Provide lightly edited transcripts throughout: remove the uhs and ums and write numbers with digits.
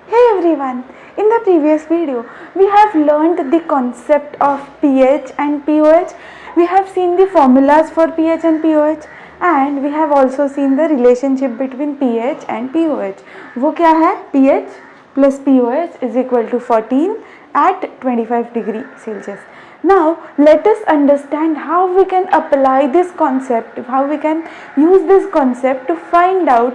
Hey everyone, in the previous video we have learned the concept of pH and pOH. We have seen the formulas for pH and pOH and we have also seen the relationship between pH and pOH. वो क्या है? pH plus pOH is equal to 14 at 25 degree Celsius. Now let us understand how we can apply this concept, how we can use this concept to find out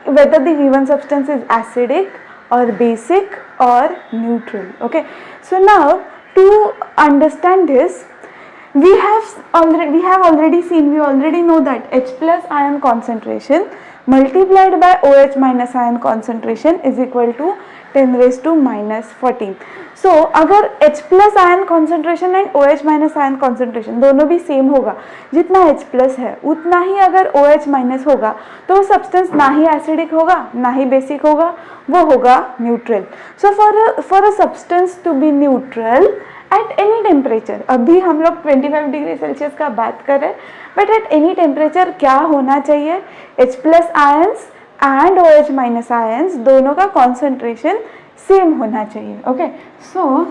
whether the given substance is acidic or basic or neutral. Okay, so now to understand this, we already know that H plus ion concentration multiplied by OH minus ion concentration is equal to 10 raised to minus 14. So अगर H plus ion concentration and OH minus ion concentration दोनों भी same होगा, जितना H plus है उतना ही अगर OH minus होगा तो वो सब्सटेंस ना ही एसिडिक होगा ना ही बेसिक होगा, वो होगा neutral. So for a substance to be neutral at any temperature, अभी हम लोग 25 डिग्री सेल्सियस का बात कर रहे हैं, बट एट एनी टेम्परेचर क्या होना चाहिए? H plus ions and OH minus ions दोनों का कॉन्सेंट्रेशन सेम होना चाहिए. Okay, so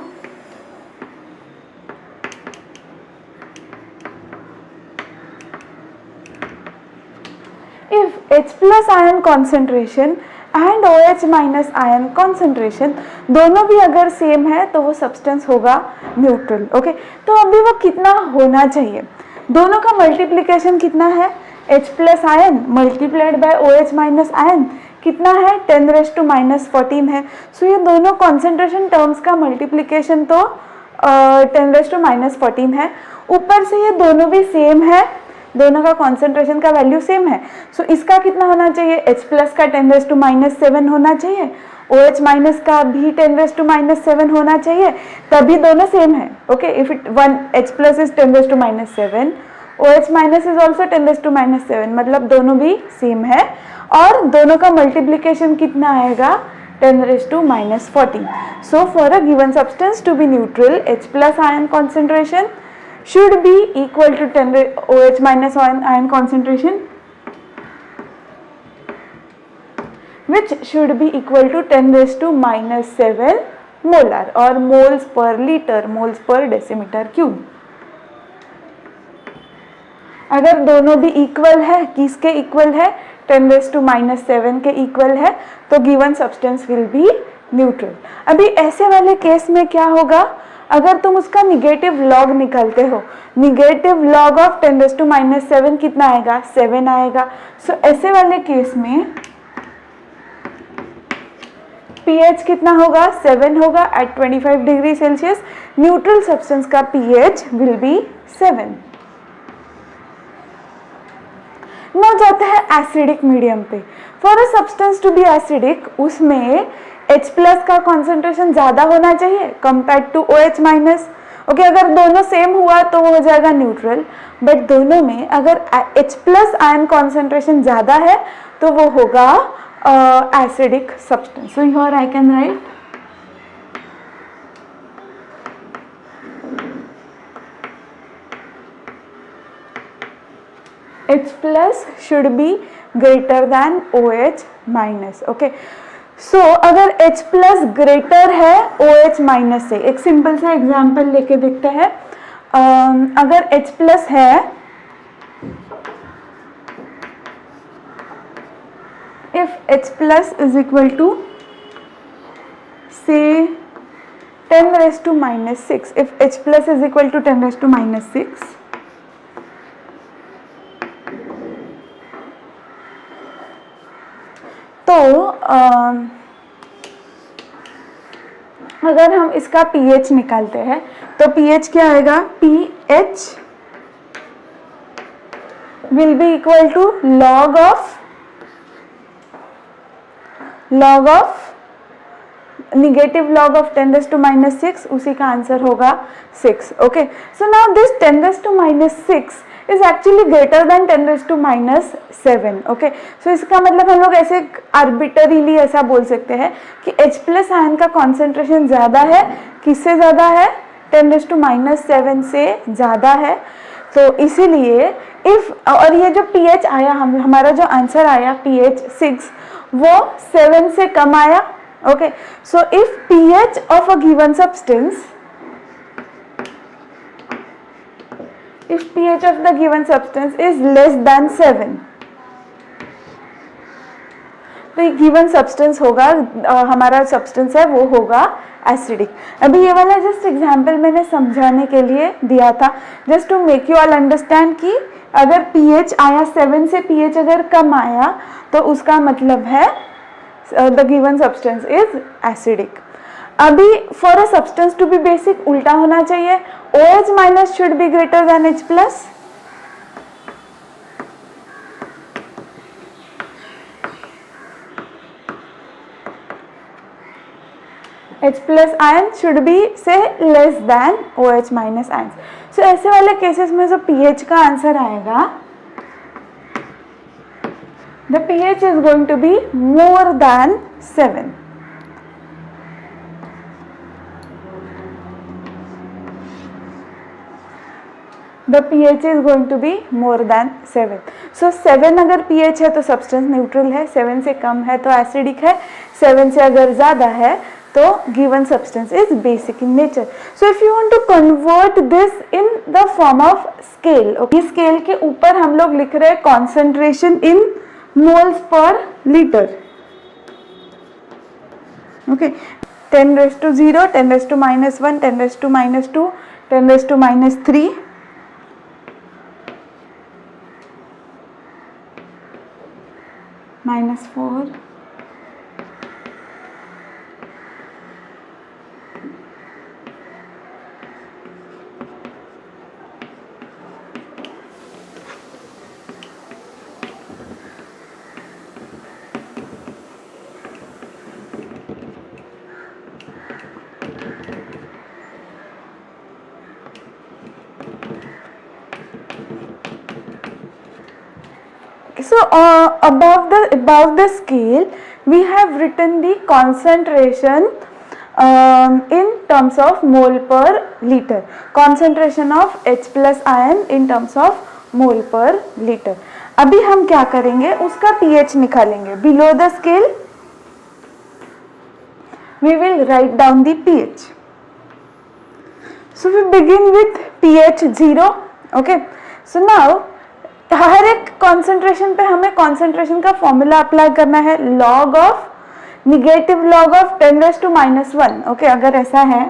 if H plus ion concentration and OH minus ion concentration दोनों भी अगर सेम है तो वो सब्सटेंस होगा न्यूट्रल. ओके, तो अभी वो कितना होना चाहिए? दोनों का मल्टीप्लिकेशन कितना है? H plus ion multiplied by OH minus ion कितना है? 10 रेज टू माइनस 14 है. सो ये दोनों कॉन्सेंट्रेशन टर्म्स का मल्टीप्लिकेशन तो 10 रेज टू माइनस 14 है. ऊपर से ये दोनों भी सेम है, दोनों का कॉन्सेंट्रेशन का वैल्यू सेम है. सो इसका कितना होना चाहिए? H प्लस का 10 रेज टू माइनस 7 होना चाहिए, OH माइनस का भी 10 रेज टू माइनस 7 होना चाहिए, तभी दोनों सेम है. Okay, if it one H plus is 10 raise to minus 7, OH minus is also 10 raise to minus 7, मतलब दोनों भी सेम है. और दोनों का मल्टीप्लीकेशन कितना आएगा? 10 raise to minus 14. So for a given substance to be neutral, H plus ion concentration should be equal to 10 OH minus ion concentration, which should be equal to 10 raised to minus 7 molar or moles per liter, moles per decimeter cube. अगर दोनों भी equal है, किसके equal है? 10 raised to minus 7 के equal है, तो given substance will be neutral. अभी ऐसे वाले केस में क्या होगा? अगर तुम उसका निगेटिव लॉग निकालते हो, negative log of 10 raise to minus 7 कितना आएगा? 7 आएगा. सो ऐसे वाले केस में pH कितना होगा? 7 होगा at 25 degree Celsius. Neutral substance का pH विल बी 7. ना जाते हैं एसिडिक मीडियम पे. For a substance to be acidic, उसमें H प्लस का कॉन्सेंट्रेशन ज़्यादा होना चाहिए compare to OH minus. Okay, अगर दोनों सेम हुआ तो वो हो जाएगा न्यूट्रल, बट दोनों में अगर H प्लस आयन कॉन्सेंट्रेशन ज़्यादा है तो वो होगा acidic substance. So here I can write H plus should be greater than OH minus. Okay, so अगर H plus greater है OH minus से, एक सिंपल सा एग्जाम्पल लेके देखते हैं. अगर H plus है, if H plus is equal to say 10 raised to minus 6, if H plus is equal to 10 raised to minus 6, तो अगर हम इसका pH निकालते हैं तो pH क्या आएगा? pH will be equal to log of negative log of 10 raised to minus 6, उसी का आंसर होगा 6. Okay, so now this 10 raised to minus 6 is actually greater than 10 raised to minus 7. Okay, सो इसका मतलब हम लोग ऐसे आर्बिटरीली ऐसा बोल सकते हैं कि H प्लस आयन का कॉन्सेंट्रेशन ज़्यादा है. किससे ज़्यादा है? 10 raised to minus 7 से ज़्यादा है. तो इसीलिए इफ, और ये जो pH आया, हमारा जो आंसर आया pH 6, वो 7 से कम आया. Okay, so if pH of a given substance, if pH of the given substance is less than 7, तो ये गिवन सब्सटेंस होगा, हमारा सब्सटेंस है वो होगा एसिडिक। अभी ये वाला जस्ट एग्जांपल मैंने समझाने के लिए दिया था, just to make you all understand कि अगर pH आया 7 से pH अगर कम आया तो उसका मतलब है the given substance is acidic. अभी for a substance to be basic उल्टा होना चाहिए, OH minus should be greater than H plus, H plus ion should be से less than OH minus ion. So ऐसे वाले केसेस में जो pH का आंसर आएगा, the pH is going to be more than 7. The pH is going to be more than 7. So 7 अगर pH है तो सब्सटेंस न्यूट्रल है, 7 से कम है तो एसिडिक है, 7 से अगर ज़्यादा है तो given substance is basic in nature. So if you want to convert this in the form of scale, okay, scale के ऊपर हम लोग लिख रहे हैं concentration in moles per liter. Okay, 10 raised to 0, 10 raised to minus 1, 10 raised to minus 2, 10 raised to minus 3, minus 4, so above the scale we have written the concentration in terms of mole per liter, concentration of H plus ion in terms of mole per liter. अभी हम क्या करेंगे, उसका pH निकालेंगे। Below the scale we will write down the pH. So we begin with pH 0. Okay, so now हर एक concentration पे हमें concentration का फॉर्मूला अप्लाई करना है, log of negative log of 10 raise to minus 1। Okay, अगर ऐसा है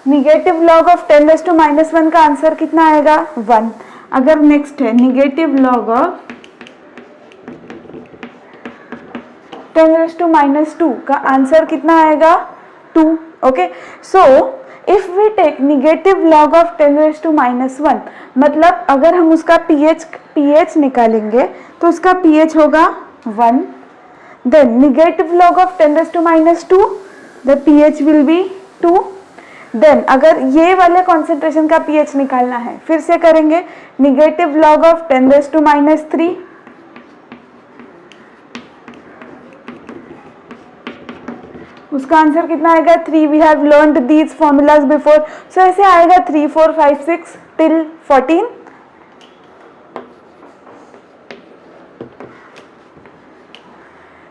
negative log of 10 raise to minus 1 का आंसर कितना आएगा 1। अगर नेक्स्ट है negative log of 10 raise to minus 2 का आंसर कितना आएगा 2। Okay, so if we take negative log of 10 raise to minus 1, मतलब अगर हम उसका pH निकालेंगे तो उसका pH होगा 1। Then negative log of 10 raise to minus 2, the pH will be 2। Then अगर ये वाले कॉन्सेंट्रेशन का pH निकालना है, फिर से करेंगे negative log of 10 raise to minus 3, उसका आंसर कितना आएगा 3। We have learned these formulas before, so ऐसे आएगा 3 4 5 6 till 14।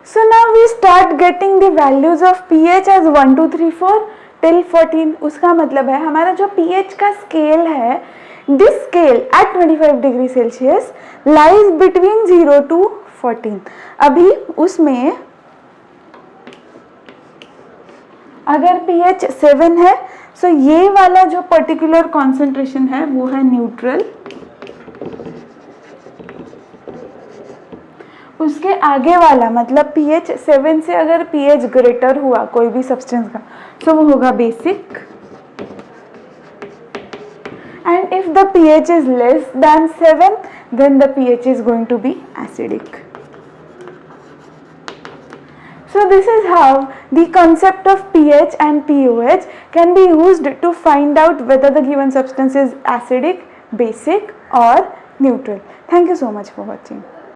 So now we start getting the values of pH as 1 2 3 4 till 14। उसका मतलब है हमारा जो pH का स्केल है, this scale at 25 degree Celsius lies between 0 to 14। अभी उसमें अगर pH 7 है, सो ये वाला जो पर्टिकुलर कॉन्सेंट्रेशन है वो है न्यूट्रल, उसके आगे वाला मतलब pH 7 से अगर pH ग्रेटर हुआ कोई भी सब्सटेंस का, तो वो होगा basic, and if the pH is less than 7 then the pH is going to be acidic. So this is how the concept of pH and pOH can be used to find out whether the given substance is acidic, basic or neutral. Thank you so much for watching.